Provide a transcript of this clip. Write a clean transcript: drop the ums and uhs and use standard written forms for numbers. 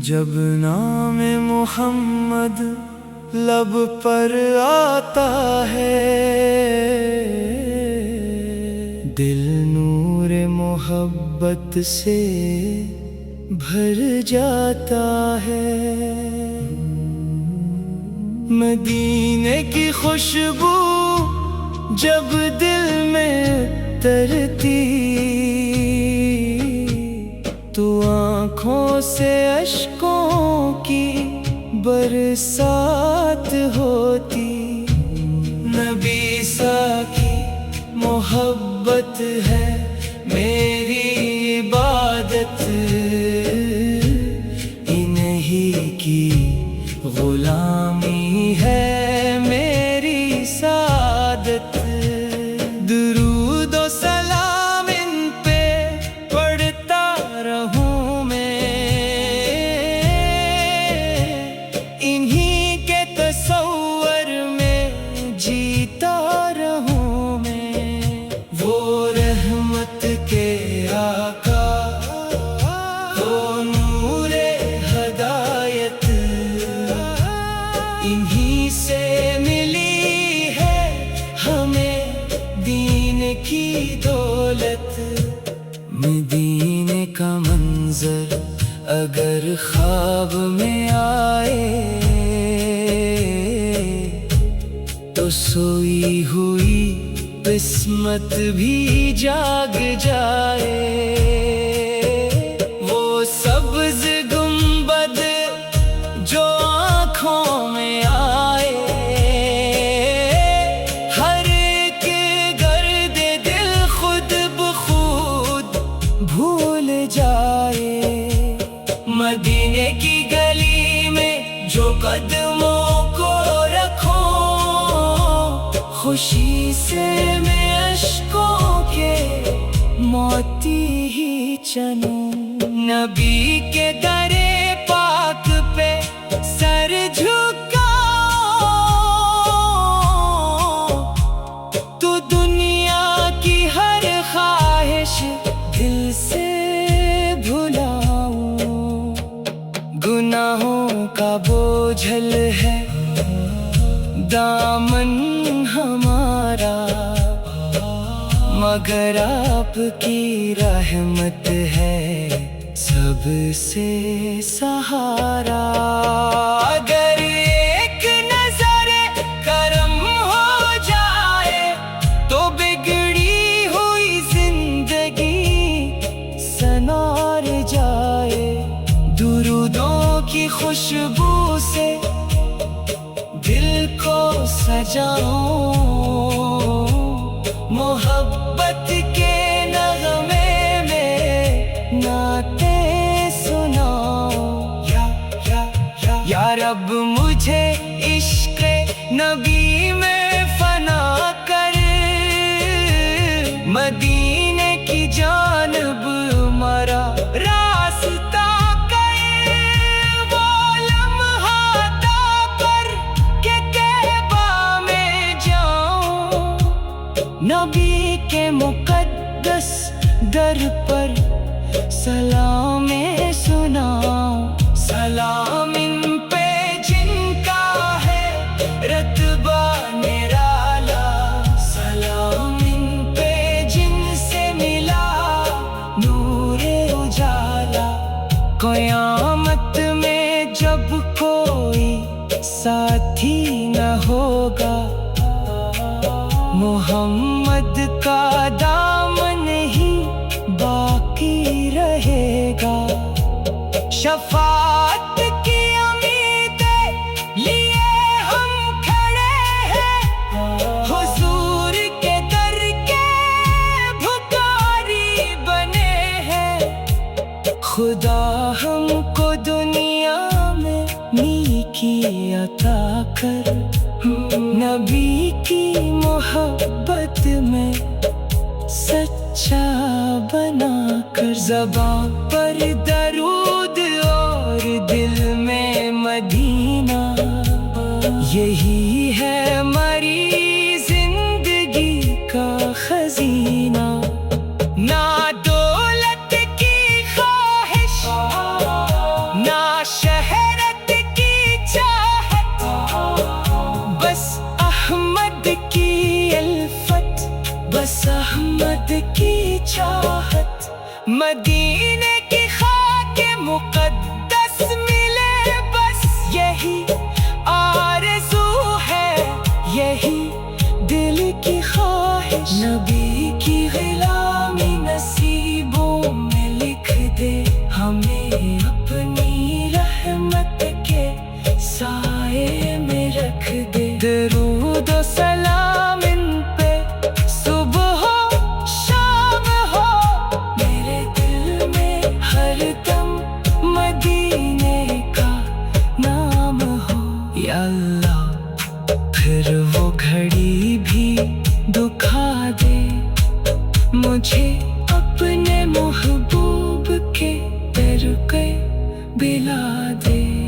جب نام محمد لب پر آتا ہے، دل نور محبت سے بھر جاتا ہے۔ مدینے کی خوشبو جب دل میں اترتی، تو آنکھوں سے اشکوں کی برسات ہوتی۔ نبی سا کی محبت ہے میری عبادت، انہی کی غلامی ہے میری سعادت۔ درود و سلام ان پہ پڑھتا رہوں میں، انہی کے تصور میں جیتا رہوں میں۔ وہ رحمت کے آقا، وہ نور ہدایت، انہی سے ملی ہے ہمیں دین کی دولت۔ مدینے کا منظر اگر خواب میں آئے، تو سوئی ہوئی قسمت بھی جاگ جائے۔ وہ سبز گنبد جو آنکھوں میں آئے، ہر ایک گرد دل خود بخود بھول جائے۔ مدینے کی گلی میں جو قدموں کو رکھو، خوشی سے میں اشکوں کے موتی ہی چنوں۔ نبی کے در پاک پہ سر جھکاؤ، تو دنیا کی ہر خواہش دل سے بھلاؤ۔ گناہوں کا بوجھل ہے دامن ہمارا، مگر آپ کی رحمت ہے سب سے سہارا۔ اگر ایک نظر کرم ہو جائے، تو بگڑی ہوئی زندگی سنوار جائے۔ درودوں کی خوشبو سے دل کو سجاؤں، محبت کے نغمے میں نعتیں سناؤ۔ یا رب مجھے عشق نبی میں فنا کر، مدینے کی جانب مرا راستہ کر۔ وہ لمحہ عطا کر کہ کعبہ میں جاؤں، نبی کے مقدس در پر سلام سناؤں۔ سلام ان پہ جن کا ہے رتبہ نرالا، سلام ان پہ جن سے ملا نور اجالا۔ قیامت میں جب کوئی ساتھی نہ ہوگا، محمد کا دامن ہی باقی رہے گا۔ شفاعت کی امید لیے ہم کھڑے ہیں، حضور کے در کے بھکاری بنے ہیں۔ خدا ہم کو دنیا میں نیکی عطا کر، نبی کی محبت میں سچا بنا کر۔ زبان پر درود اور دل میں مدینہ، یہی ہے ہماری زندگی کا خزینہ۔ نہ دولت کی خواہش مدینے کی خاک مقدس ملے، بس یہی آرزو ہے، یہی دل کی خواہش۔ نبی کی غلامی نصیبوں میں لکھ دے، ہمیں اپنی رحمت کے سائے میں رکھ دے۔ درود و سلام ان پہ صبح ہو شام ہو، میرے دل میں ہر دم مدینے کا نام ہو۔ یا اللہ پھر وہ گھڑی بھی دکھا دے، مجھے اپنے محبوب کے در کے بلا دے۔